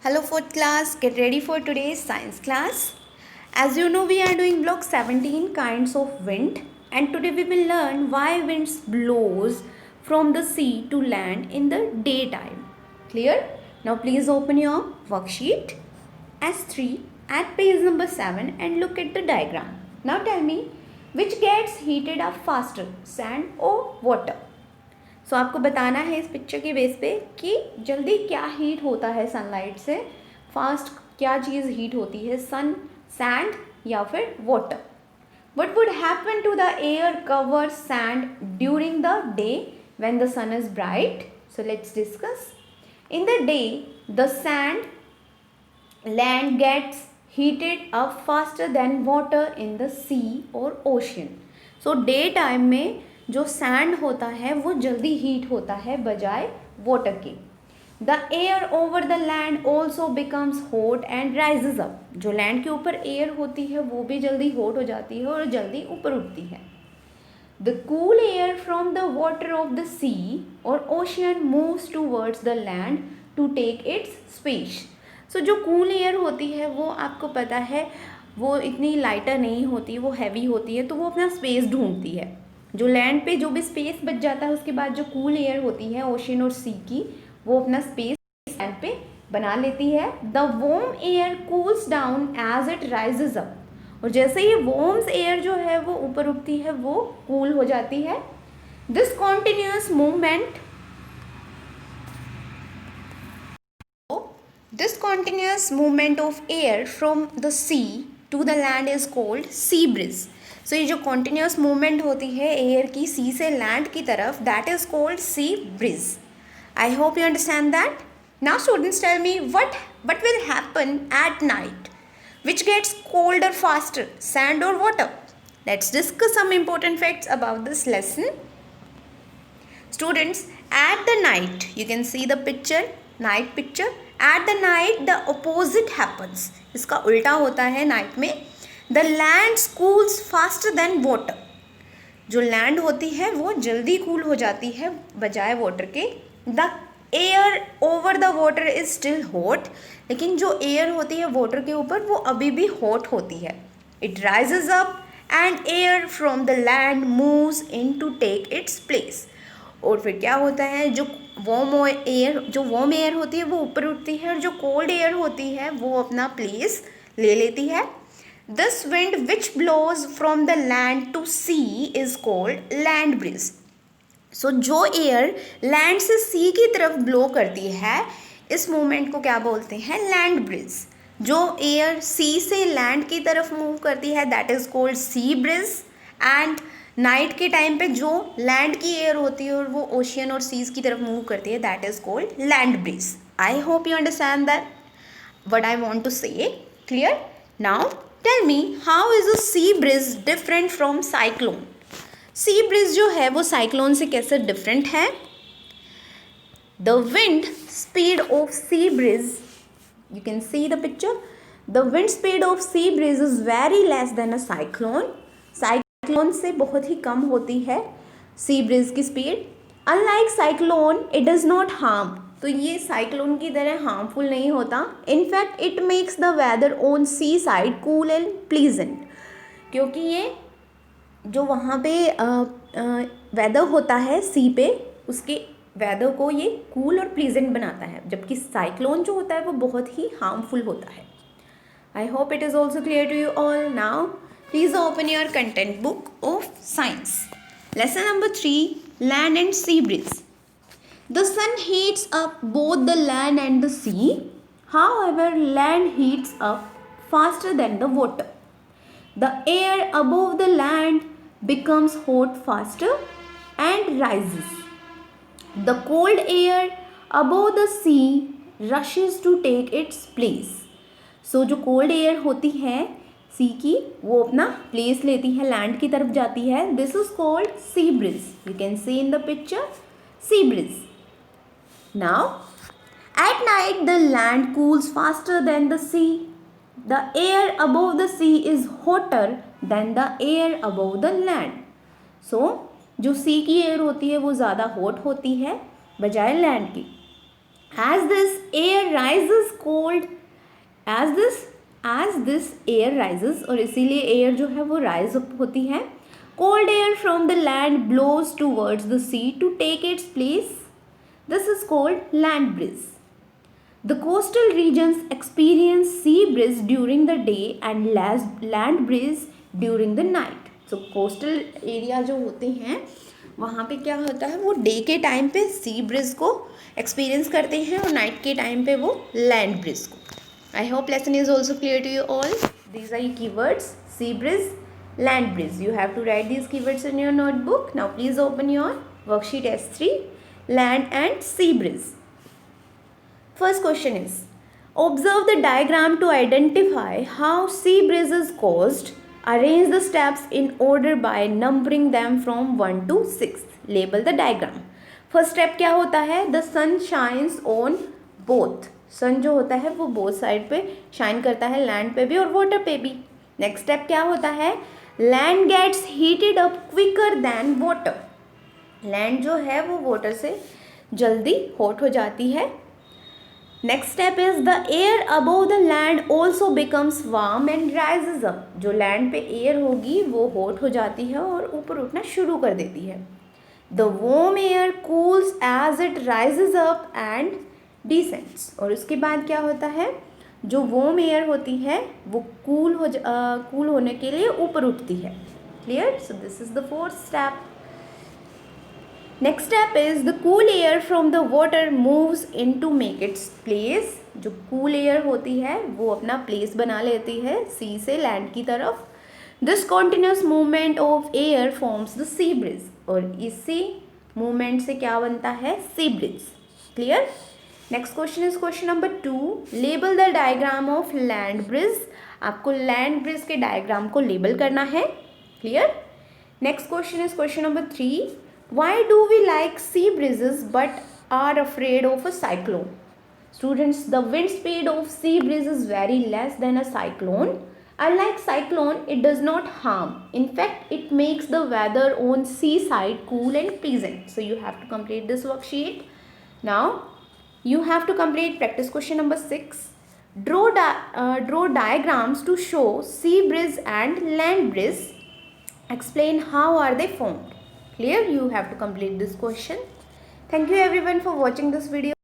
Hello fourth class, get ready for today's science class. As you know, we are doing block 17 kinds of wind, and today we will learn why winds blows from the sea to land in the daytime. Clear? Now please open your worksheet S3 at page number 7 and look at the diagram. Now tell me which gets heated up faster, sand or water? सो आपको बताना है इस picture के base पे कि जल्दी क्या heat होता है सनलाइट से, फास्ट क्या चीज़ हीट होती है, सन, सैंड या फिर water. What would happen to the air covered sand during the day when the sun is bright? So let's discuss. In the day, the land gets heated up faster than water in the sea or ocean. So daytime में जो sand होता है वो जल्दी heat होता है बजाय water के. The air over the land also becomes hot and rises up. जो लैंड के ऊपर एयर होती है वो भी जल्दी हॉट हो जाती है और जल्दी ऊपर उठती है. The cool air from the water of the sea और ocean moves towards the land to take its space. So जो कूल एयर होती है वो आपको पता है वो इतनी लाइटर नहीं होती, वो हैवी होती है, तो वो अपना स्पेस ढूंढती है. जो लैंड पे जो भी स्पेस बच जाता है उसके बाद जो कूल एयर होती है ओशन और सी की, वो अपना स्पेस लैंड पे बना लेती है. The warm air cools down as it rises up. और जैसे ही वार्म एयर जो है वो ऊपर उठती है वो कूल हो जाती है. This continuous movement of air from the sea to the land is called sea breeze. So ये जो कॉन्टिन्यूस मूवमेंट होती है एयर की सी से लैंड की तरफ, that is called sea breeze. I hope you understand that. Now students tell me what will happen at night? Which gets colder faster, sand or water? Let's discuss some important facts about this lesson. Students, at the night, you can see the picture, night picture. At the night, the opposite happens. इसका उल्टा होता है night में. The land cools faster than water. जो land होती है वो जल्दी कूल हो जाती है बजाय वाटर के. The air over the water is still hot. लेकिन जो एयर होती है वाटर के ऊपर वो अभी भी हॉट होती है. It rises up and air from the land moves in to take its place. और फिर क्या होता है, जो वार्म एयर होती है वो ऊपर उठती है और जो कोल्ड एयर होती है वो अपना प्लेस ले लेती है. This wind which blows from the land to sea is called land breeze. So जो एयर लैंड से सी की तरफ ब्लो करती है इस मूवमेंट को क्या बोलते हैं, लैंड ब्रिज. जो एयर सी से लैंड की तरफ मूव करती है that is called sea breeze. And night के टाइम पे जो लैंड की एयर होती है और वो ओशियन और सीज की तरफ मूव करती है that is called land breeze. I hope you understand that what I want to say. Clear? Now tell me, how is a sea breeze different from cyclone? sea breeze जो है वो cyclone से कैसे different है? The wind speed of sea breeze, you can see the picture. The wind speed of sea breeze is very less than a cyclone. Cyclone से बहुत ही कम होती है sea breeze की speed. Unlike cyclone, it does not harm. तो ये cyclone की तरह harmful नहीं होता. In fact it makes the weather on sea side cool and pleasant. क्योंकि ये जो वहाँ पे वेदर होता है सी पे उसके वेदर को ये कूल और प्लीजेंट बनाता है, जबकि साइक्लोन जो होता है वो बहुत ही हार्मफुल होता है. I hope it is also clear to you all. Now please open your content book of science. Lesson number 3, land and sea breeze. The sun heats up both the land and the sea. However, land heats up faster than the water. The air above the land becomes hot faster and rises. The cold air above the sea rushes to take its place. So जो cold air होती है sea की वो अपना place लेती है, land की तरफ जाती है. This is called sea breeze. You can see in the picture sea breeze. Now, at night the land cools faster than the sea. The air above the sea is hotter than the air above the land. So, जो sea की air होती है वो ज़्यादा hot होती है बजाय land की. As this air rises cold, as this air rises, और इसीलिए एयर जो है वो राइज अप होती है. Cold air from the land blows towards the sea to take its place. This is called land breeze. The coastal regions experience sea breeze during the day and land breeze during the night. So coastal area जो होते हैं वहाँ पे क्या होता है, वो day के टाइम पे सी ब्रिज को एक्सपीरियंस करते हैं और नाइट के टाइम पे वो लैंड ब्रिज को. I hope lesson is also clear to you all. These are keywords, sea breeze, land breeze. You have to write these keywords in your notebook. Now please open your worksheet S3, land and sea breeze. First question is, observe the diagram to identify how sea breeze is caused. Arrange the steps in order by numbering them from 1 to 6. Label the diagram. First step क्या होता है? The sun shines on both. सन जो होता है वो both side पे shine करता है, लैंड पे भी और वाटर पे भी. नेक्स्ट स्टेप क्या होता है? Land gets heated up quicker than water. Land जो है वो वाटर से जल्दी हॉट हो जाती है. Next step is the air above the land also becomes warm and rises up. जो लैंड पे एयर होगी वो हॉट हो जाती है और ऊपर उठना शुरू कर देती है. The warm air cools as it rises up and descends. और उसके बाद क्या होता है, जो वार्म एयर होती है वो कूल होने के लिए ऊपर उठती है. Clear? So this is the fourth step. Next step is the cool air from the water moves in to make its place. जो कूल एयर होती है वो अपना प्लेस बना लेती है सी से लैंड की तरफ. This continuous movement of air forms the sea breeze. और इसी मूवमेंट से क्या बनता है? Sea breeze. Clear? Next question is question number 2. Label the diagram of land breeze. आपको लैंड ब्रिज के डायग्राम को लेबल करना है. Clear? Next question is question number 3. Why do we like sea breezes but are afraid of a cyclone? Students, the wind speed of sea breeze is very less than a cyclone. Unlike cyclone, it does not harm. In fact, it makes the weather on seaside cool and pleasant. So you have to complete this worksheet. Now, you have to complete practice question number 6. Draw diagrams to show sea breeze and land breeze. Explain how are they formed. Clear? You have to complete this question. Thank you everyone for watching this video.